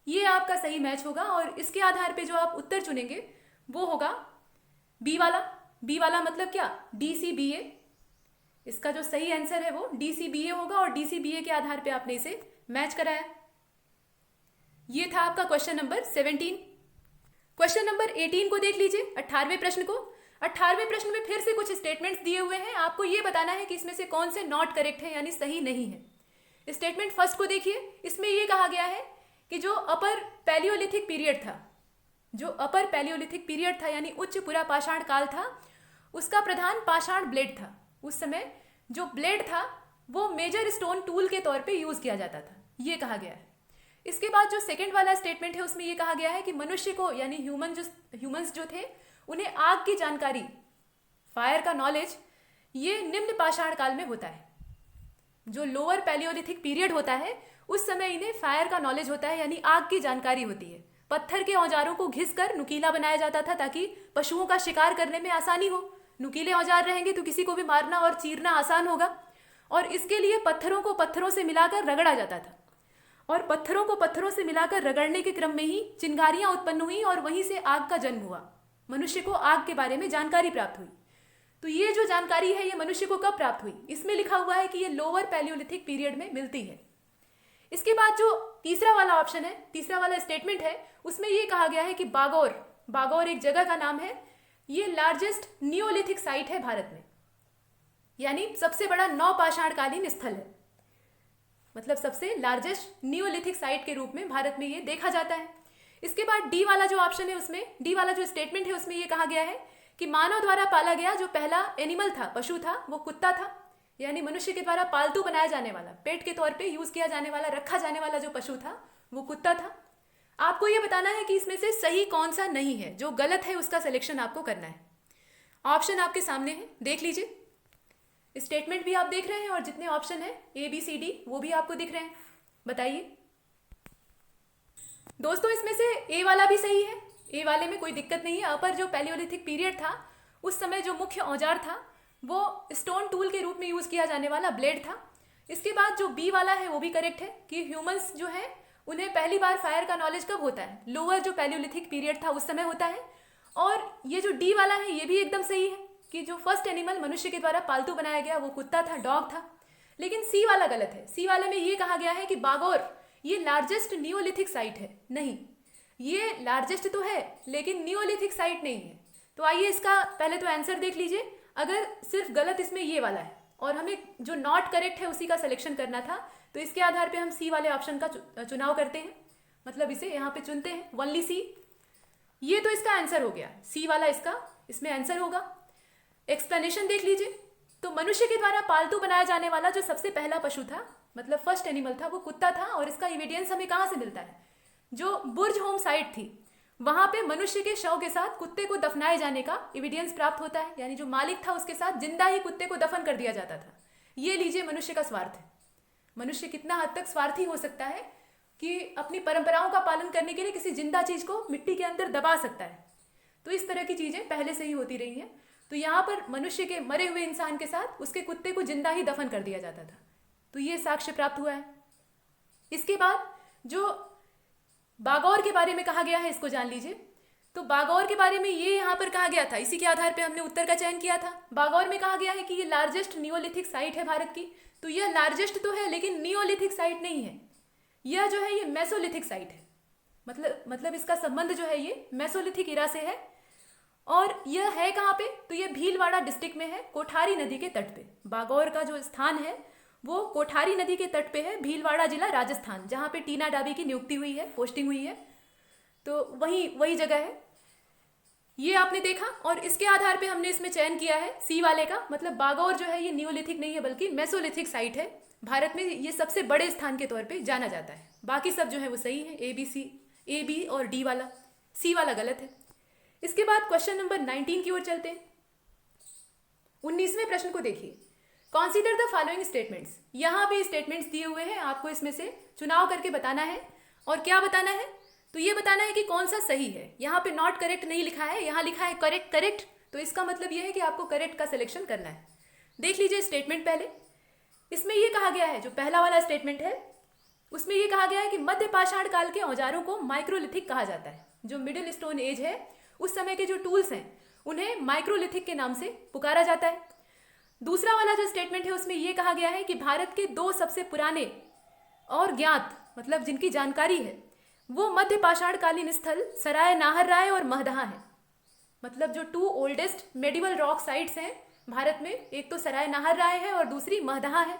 ये आपका सही मैच होगा। और इसके आधार पे जो आप उत्तर चुनेंगे वो होगा बी वाला। बी वाला मतलब क्या, DCBA। इसका जो सही आंसर है वो DCBA होगा और DCBA के आधार पे आपने इसे मैच कराया। ये था आपका क्वेश्चन नंबर 17। क्वेश्चन नंबर 18 को देख लीजिए, 18वें प्रश्न को। 18वें प्रश्न में फिर से कुछ स्टेटमेंट्स दिए हुए हैं, आपको ये बताना है कि इसमें से कौन से नॉट करेक्ट है, यानी सही नहीं है। स्टेटमेंट फर्स्ट को देखिए, इसमें ये कहा गया है कि जो अपर पैलियोलिथिक पीरियड था, जो अपर पैलियोलिथिक पीरियड था यानी उच्च पुरा पाषाण काल था, उसका प्रधान पाषाण ब्लेड था। उस समय जो ब्लेड था वो मेजर स्टोन टूल के तौर पे यूज किया जाता था, ये कहा गया है। इसके बाद जो सेकंड वाला स्टेटमेंट है उसमें ये कहा गया है कि मनुष्य को यानी ह्यूमंस जो थे उन्हें आग की जानकारी, फायर का नॉलेज, ये निम्न पाषाण काल में होता है। जो लोअर पैलियोलिथिक पीरियड होता है उस समय इन्हें फायर का नॉलेज होता है, यानी आग की जानकारी होती है। पत्थर के औजारों को घिसकर नुकीला बनाया जाता था ताकि पशुओं का शिकार करने में आसानी हो। नुकीले औजार रहेंगे तो किसी को भी मारना और चीरना आसान होगा, और इसके लिए पत्थरों को पत्थरों से मिलाकर रगड़ा जाता था। और पत्थरों को पत्थरों से मिलाकर रगड़ने के क्रम में ही चिंगारियां उत्पन्न हुई और वहीं से आग का जन्म हुआ। मनुष्य को आग के बारे में जानकारी प्राप्त हुई। तो ये जो जानकारी है ये मनुष्य को कब प्राप्त हुई, इसमें लिखा हुआ है कि ये लोअर पैलियोलिथिक पीरियड में मिलती है। इसके बाद जो तीसरा वाला ऑप्शन है, तीसरा वाला स्टेटमेंट है, उसमें ये कहा गया है कि बागौर एक जगह का नाम है, ये लार्जेस्ट नियोलिथिक साइट है भारत में, यानी सबसे बड़ा नवपाषाणकालीन स्थल है। मतलब सबसे लार्जेस्ट नियोलिथिक साइट के रूप में भारत में ये देखा जाता है। इसके बाद डी वाला जो ऑप्शन है उसमें, डी वाला जो स्टेटमेंट है उसमें ये कहा गया है कि मानव द्वारा पाला गया जो पहला एनिमल था, पशु था, वो कुत्ता था। यानी मनुष्य के द्वारा पालतू बनाया जाने वाला, पेट के तौर पे यूज किया जाने वाला, रखा जाने वाला जो पशु था वो कुत्ता था। आपको ये बताना है कि इसमें से सही कौन सा नहीं है, जो गलत है उसका सिलेक्शन आपको करना है। ऑप्शन आपके सामने है, देख लीजिए। स्टेटमेंट भी आप देख रहे हैं और जितने ऑप्शन है ABCD वो भी आपको दिख रहे हैं, बताइए। दोस्तों इसमें से ए वाला भी सही है, ए वाले में कोई दिक्कत नहीं है। अपर जो पैलियोलिथिक पीरियड था उस समय जो मुख्य औजार था वो स्टोन टूल के रूप में यूज किया जाने वाला ब्लेड था। इसके बाद जो बी वाला है वो भी करेक्ट है कि ह्यूमंस जो है उन्हें पहली बार फायर का नॉलेज कब होता है, लोअर जो पैलियोलिथिक पीरियड था उस समय होता है। और ये जो डी वाला है ये भी एकदम सही है कि जो फर्स्ट एनिमल मनुष्य के द्वारा पालतू बनाया गया वो कुत्ता था, डॉग था। लेकिन सी वाला गलत है। सी वाले में ये कहा गया है कि बागौर ये लार्जेस्ट नियोलिथिक साइट है। नहीं, ये लार्जेस्ट तो है लेकिन नियोलिथिक साइट नहीं है। तो आइए इसका पहले तो आंसर देख लीजिए। अगर सिर्फ गलत इसमें ये वाला है और हमें जो नॉट करेक्ट है उसी का सिलेक्शन करना था, तो इसके आधार पे हम सी वाले ऑप्शन का चुनाव करते हैं, मतलब इसे यहाँ पे चुनते हैं, ओनली सी। ये तो इसका आंसर हो गया, सी वाला इसमें आंसर होगा। एक्सप्लेनेशन देख लीजिए। तो मनुष्य के द्वारा पालतू बनाया जाने वाला जो सबसे पहला पशु था, मतलब फर्स्ट एनिमल था, वो कुत्ता था। और इसका एविडेंस हमें कहाँ से मिलता है, जो बुर्ज होम साइट थी वहां पे मनुष्य के शव के साथ कुत्ते को दफनाए जाने का एविडेंस प्राप्त होता है। यानी जो मालिक था उसके साथ जिंदा ही कुत्ते को दफन कर दिया जाता था। ये लीजिए मनुष्य का स्वार्थ है। मनुष्य कितना हद तक स्वार्थी हो सकता है कि अपनी परंपराओं का पालन करने के लिए किसी जिंदा चीज को मिट्टी के अंदर दबा सकता है। तो इस तरह की चीजें पहले से ही होती रही हैं। तो यहाँ पर मनुष्य के मरे हुए इंसान के साथ उसके कुत्ते को जिंदा ही दफन कर दिया जाता था। तो ये साक्ष्य प्राप्त हुआ है। इसके बाद जो बागौर के बारे में कहा गया है इसको जान लीजिए। तो बागौर के बारे में ये यहाँ पर कहा गया था, इसी के आधार पे हमने उत्तर का चयन किया था। बागौर में कहा गया है कि ये लार्जेस्ट नियोलिथिक साइट है भारत की। तो यह लार्जेस्ट तो है लेकिन नियोलिथिक साइट नहीं है। यह जो है ये मेसोलिथिक साइट है। मतलब इसका संबंध जो है ये मेसोलिथिक इरा से है। और यह है कहाँ पे, तो यह भीलवाड़ा डिस्ट्रिक्ट में है, कोठारी नदी के तट पे। बागौर का जो स्थान है वो कोठारी नदी के तट पे है, भीलवाड़ा जिला राजस्थान, जहाँ पे टीना डाबी की नियुक्ति हुई है, पोस्टिंग हुई है। तो वही जगह है। ये आपने देखा और इसके आधार पे हमने इसमें चयन किया है सी वाले का। मतलब बागौर जो है ये नियोलिथिक नहीं है बल्कि मेसोलिथिक साइट है। भारत में ये सबसे बड़े स्थान के तौर पे जाना जाता है। बाकी सब जो है वो सही है, ए बी और डी वाला, सी वाला गलत है। इसके बाद क्वेश्चन नंबर 19 की ओर चलते हैं। 19वें प्रश्न को देखिए। Consider the following statements. यहाँ भी स्टेटमेंट्स दिए हुए हैं, आपको इसमें से चुनाव करके बताना है। और क्या बताना है, तो ये बताना है कि कौन सा सही है। यहाँ पे नॉट करेक्ट नहीं लिखा है, यहाँ लिखा है करेक्ट। तो इसका मतलब यह है कि आपको करेक्ट का सिलेक्शन करना है। देख लीजिए स्टेटमेंट पहले। इसमें यह कहा गया है, जो पहला वाला स्टेटमेंट है उसमें यह कहा गया है कि मध्य पाषाण काल के औजारों को माइक्रोलिथिक कहा जाता है। जो मिडिल स्टोन एज है उस समय के जो टूल्स हैं उन्हें माइक्रोलिथिक के नाम से पुकारा जाता है। दूसरा वाला जो स्टेटमेंट है उसमें यह कहा गया है कि भारत के 2 सबसे पुराने और ज्ञात, मतलब जिनकी जानकारी है, वो मध्य पाषाण कालीन स्थल सराय नाहर राय और महदहा है। मतलब जो 2 ओल्डेस्ट मेडिवल रॉक साइट्स हैं भारत में, एक तो सराय नाहर राय है और दूसरी महदहा है।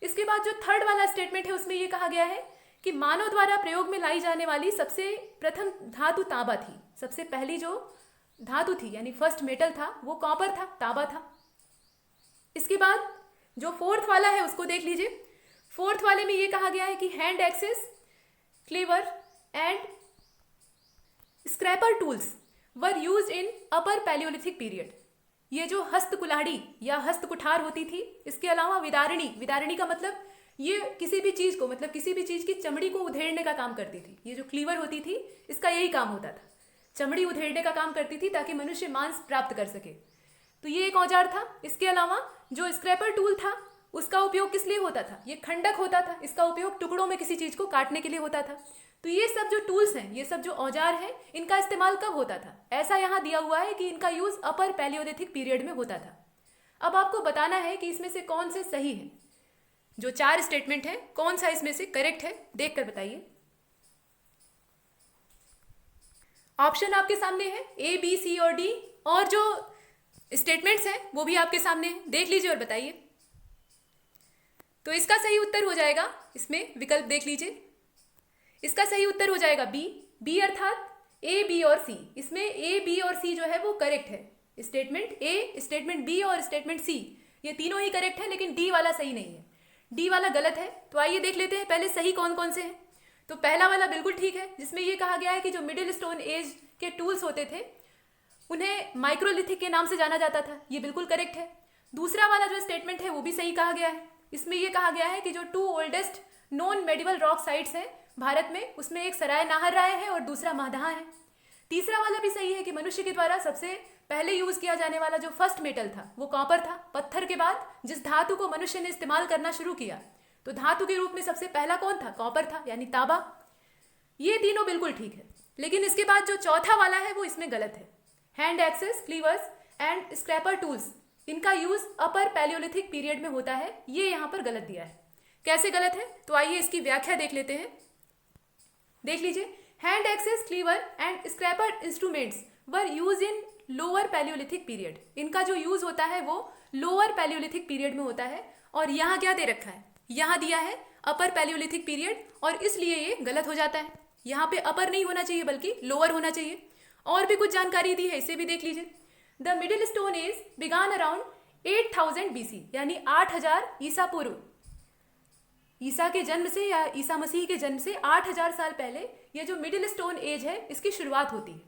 इसके बाद जो थर्ड वाला स्टेटमेंट है उसमें यह कहा गया है कि मानव द्वारा प्रयोग में लाई जाने वाली सबसे प्रथम धातु तांबा थी। सबसे पहली जो धातु थी यानी फर्स्ट मेटल था वो कॉपर था, तांबा था। इसके बाद जो फोर्थ वाला है उसको देख लीजिए। फोर्थ वाले में यह कहा गया है कि hand axes, cleaver and scraper tools were used in upper palaeolithic period. ये जो हस्त कुल्हाड़ी या हस्त कुठार होती थी, इसके अलावा विदारणी, विदारणी का मतलब ये किसी भी चीज को, मतलब किसी भी चीज की चमड़ी को उधेड़ने का काम करती थी। ये जो क्लीवर होती थी इसका यही काम होता था, चमड़ी उधेड़ने का काम करती थी ताकि मनुष्य मांस प्राप्त कर सके। तो ये एक औजार था। इसके अलावा जो स्क्रैपर टूल था उसका उपयोग किस लिए होता था? ये खंडक होता था, इसका उपयोग टुकड़ों में किसी चीज को काटने के लिए होता था। तो ये सब जो टूल्स हैं, ये सब जो औजार हैं, इनका इस्तेमाल कब होता था? ऐसा यहाँ दिया हुआ है कि इनका यूज अपर पैलियोलिथिक पीरियड में होता था। अब आपको बताना है कि इसमें से कौन से सही है। जो 4 स्टेटमेंट है कौन सा इसमें से करेक्ट है, देख कर बताइए। ऑप्शन आपके सामने है A, B, C और D, और जो स्टेटमेंट्स हैं वो भी आपके सामने है, देख लीजिए और बताइए। तो इसका सही उत्तर हो जाएगा, इसमें विकल्प देख लीजिए, इसका सही उत्तर हो जाएगा बी अर्थात A, B और C। इसमें A, B और C जो है वो करेक्ट है। स्टेटमेंट A, स्टेटमेंट B और स्टेटमेंट C ये तीनों ही करेक्ट है, लेकिन D वाला सही नहीं है, D वाला गलत है। तो आइए देख लेते हैं पहले सही कौन कौन से हैं। तो पहला वाला बिल्कुल ठीक है, जिसमें यह कहा गया है कि जो मिडिल स्टोन एज के टूल्स होते थे उन्हें माइक्रोलिथिक के नाम से जाना जाता था, ये बिल्कुल करेक्ट है। दूसरा वाला जो स्टेटमेंट है वो भी सही कहा गया है। इसमें यह कहा गया है कि जो 2 oldest non medieval rock sites हैं भारत में, उसमें एक सराय नाहर राय है और दूसरा महदहा है। तीसरा वाला भी सही है कि मनुष्य के द्वारा सबसे पहले यूज किया जाने वाला जो फर्स्ट मेटल था वो कॉपर था। पत्थर के बाद जिस धातु को मनुष्य ने इस्तेमाल करना शुरू किया तो धातु के रूप में सबसे पहला कौन था? कॉपर था, यानी तांबा। ये तीनों बिल्कुल ठीक है, लेकिन इसके बाद जो चौथा वाला है वो इसमें गलत है। Hand axes, cleavers and scraper tools, इनका यूज अपर पैलियोलिथिक पीरियड में होता है, ये यहाँ पर गलत दिया है। कैसे गलत है? तो आइए इसकी व्याख्या देख लेते हैं। देख लीजिए, hand axes, cleaver and scraper instruments were use in lower palaeolithic period. इनका जो यूज होता है वो लोअर पैलियोलिथिक पीरियड में होता है, और यहाँ क्या दे रखा है? यहाँ दिया है अपर पैलियोलिथिक पीरियड, और इसलिए ये गलत हो जाता है। यहाँ पे अपर नहीं होना चाहिए बल्कि लोअर होना चाहिए। और भी कुछ जानकारी दी है, इसे भी देख लीजिए। The middle stone age began around 8000 BC, यानी 8000 ईसा पूर्व। ईसा के जन्म से या ईसा मसीह के जन्म से 8000 साल पहले ये जो मिडिल स्टोन एज है इसकी शुरुआत होती है।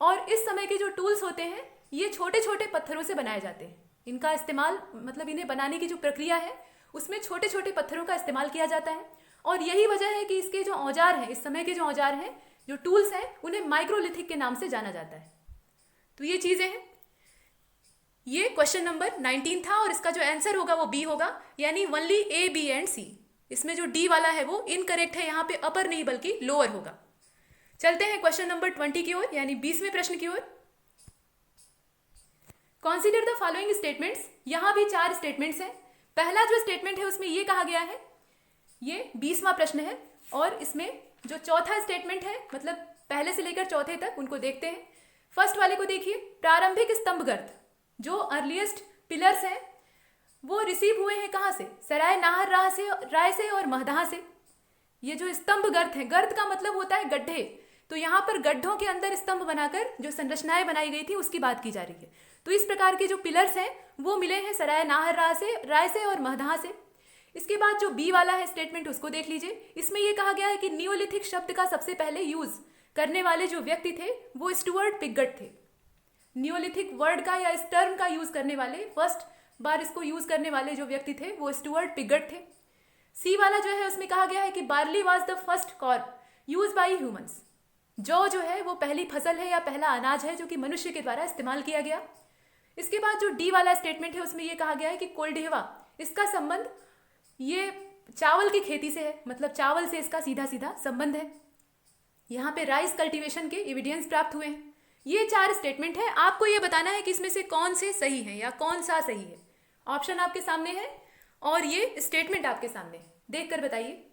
और इस समय के जो टूल्स होते हैं ये छोटे छोटे पत्थरों से बनाए जाते हैं। इनका इस्तेमाल, मतलब इन्हें बनाने की जो प्रक्रिया है उसमें छोटे छोटे पत्थरों का इस्तेमाल किया जाता है। और यही वजह है कि इसके जो औजार हैं, इस समय के जो औजार हैं, जो टूल्स हैं, उन्हें माइक्रोलिथिक के नाम से जाना जाता है। तो ये चीजें हैं। ये क्वेश्चन नंबर 19 था और इसका जो आंसर होगा वो बी होगा, यानी only A, B and C। इसमें जो डी वाला है वो इनकरेक्ट है, यहाँ पे अपर नहीं बल्कि लोअर होगा। चलते हैं क्वेश्चन नंबर 20 की ओर, यानी 20वें प्रश्न की ओर। Consider the following statements. यहां भी 4 स्टेटमेंट्स हैं। पहला जो स्टेटमेंट है उसमें यह कहा गया है, ये 20वां प्रश्न है, और इसमें जो चौथा स्टेटमेंट है, मतलब पहले से लेकर चौथे तक, उनको देखते हैं। फर्स्ट वाले को देखिए, प्रारंभिक स्तंभ गर्त, जो अर्लीस्ट पिलर्स हैं वो रिसीव हुए हैं कहाँ से? सराय नाहर राय से और महदहा से। ये जो स्तंभ गर्त है, गर्त का मतलब होता है गड्ढे, तो यहाँ पर गड्ढों के अंदर स्तंभ बनाकर जो संरचनाएं बनाई गई थी उसकी बात की जा रही है। तो इस प्रकार के जो पिलर्स हैं वो मिले हैं सराय नाहर राय से और महदहा से। इसके बाद जो बी वाला है स्टेटमेंट, उसको देख लीजिए। इसमें यह कहा गया है कि नियोलिथिक शब्द का सबसे पहले यूज करने वाले जो व्यक्ति थे वो स्टुअर्ट पिगट थे। नियोलिथिक वर्ड का या इस टर्म का यूज करने वाले, फर्स्ट बार इसको यूज करने वाले जो व्यक्ति थे वो स्टुअर्ट पिगट थे। सी वाला जो है उसमें कहा गया है कि barley was the first Corp use by humans. जौ जो है वो पहली फसल है या पहला अनाज है जो कि मनुष्य के द्वारा इस्तेमाल किया गया। इसके बाद जो डी वाला स्टेटमेंट है उसमें ये कहा गया है कि कोल्डिहवा, इसका संबंध ये चावल की खेती से है, मतलब चावल से इसका सीधा सीधा संबंध है। यहाँ पे राइस कल्टीवेशन के एविडेंस प्राप्त हुए हैं। ये 4 स्टेटमेंट है। आपको ये बताना है कि इसमें से कौन से सही है या कौन सा सही है। ऑप्शन आपके सामने है और ये स्टेटमेंट आपके सामने है, देख कर बताइए।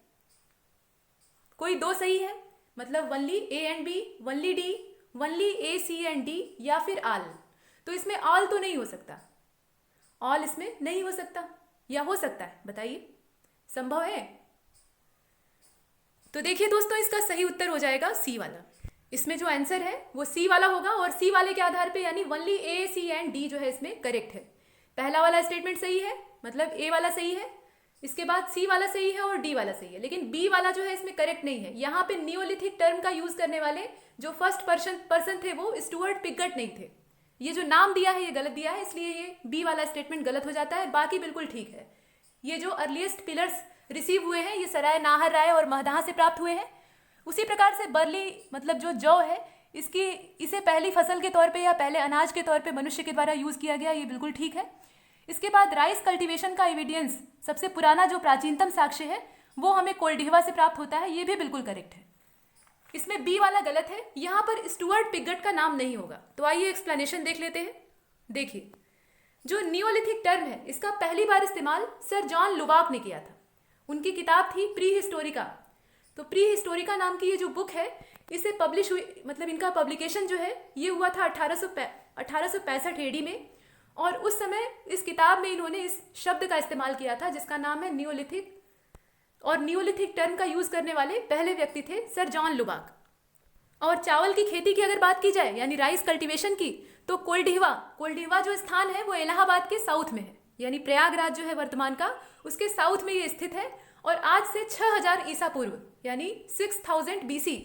कोई 2 सही है, मतलब only A and B, only D, only A C and D, या फिर ऑल। तो इसमें ऑल तो नहीं हो सकता, ऑल इसमें नहीं हो सकता, या हो सकता है, बताइए, संभव है? तो देखिए दोस्तों, इसका सही उत्तर हो जाएगा सी वाला। इसमें जो आंसर है वो सी वाला होगा और सी वाले के आधार पे यानी only A C and D जो है इसमें करेक्ट है। पहला वाला स्टेटमेंट सही है, मतलब ए वाला सही है, इसके बाद सी वाला सही है और डी वाला सही है, लेकिन बी वाला जो है इसमें करेक्ट नहीं है। यहाँ पे नियोलिथिक टर्म का यूज करने वाले जो फर्स्ट पर्सन थे वो स्टुअर्ट पिगट नहीं थे। ये जो नाम दिया है ये गलत दिया है, इसलिए ये बी वाला स्टेटमेंट गलत हो जाता है। बाकी बिल्कुल ठीक है। ये जो अर्लीस्ट पिलर्स रिसीव हुए हैं ये सराय नाहर राय और महदहा से प्राप्त हुए हैं। उसी प्रकार से बर्ली, मतलब जो जौ है, इसे पहली फसल के तौर पे या पहले अनाज के तौर पे मनुष्य के द्वारा यूज किया गया, ये बिल्कुल ठीक है। इसके बाद राइस कल्टीवेशन का एविडेंस, सबसे पुराना जो प्राचीनतम साक्ष्य है वो हमें कोल्डिहवा से प्राप्त होता है, ये भी बिल्कुल करेक्ट है। इसमें बी वाला गलत है, यहाँ पर स्टुअर्ट पिगट का नाम नहीं होगा। तो आइए एक्सप्लेनेशन देख लेते हैं। देखिए, जो नियोलिथिक टर्म है इसका पहली बार इस्तेमाल सर जॉन लुबाक ने किया था। उनकी किताब थी प्री हिस्टोरिका। तो प्री हिस्टोरिका नाम की ये जो बुक है इसे पब्लिश हुई, मतलब इनका पब्लिकेशन जो है ये हुआ था 1865 एडी में। और उस समय इस किताब में इन्होंने इस शब्द का इस्तेमाल किया था जिसका नाम है नियोलिथिक। और नियोलिथिक टर्म का यूज करने वाले पहले व्यक्ति थे सर जॉन लुबाक। और चावल की खेती की अगर बात की जाए यानी राइस कल्टीवेशन की, तो कोल्डिहवा जो स्थान है वो इलाहाबाद के साउथ में है, यानी प्रयागराज जो है वर्तमान का, उसके साउथ में ये स्थित है। और आज से 6000 ईसा पूर्व यानी 6000 BC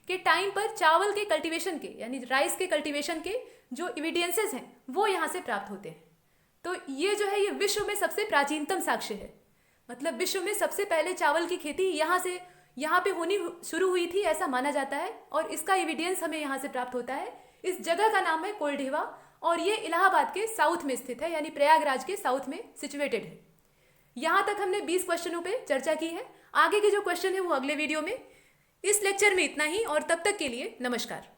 के टाइम पर चावल के कल्टीवेशन के यानी राइस के कल्टीवेशन के जो एविडेंसेस हैं वो यहाँ से प्राप्त होते हैं। तो ये जो है ये विश्व में सबसे प्राचीनतम साक्ष्य है, मतलब विश्व में सबसे पहले चावल की खेती यहाँ पे होनी शुरू हुई थी ऐसा माना जाता है। और इसका एविडेंस हमें यहाँ से प्राप्त होता है। इस जगह का नाम है कोल्डिहवा और ये इलाहाबाद के साउथ में स्थित है, यानी प्रयागराज के साउथ में सिचुएटेड है। यहाँ तक हमने 20 क्वेश्चनों पे चर्चा की है। आगे के जो क्वेश्चन है वो अगले वीडियो में। इस लेक्चर में इतना ही और तब तक के लिए नमस्कार।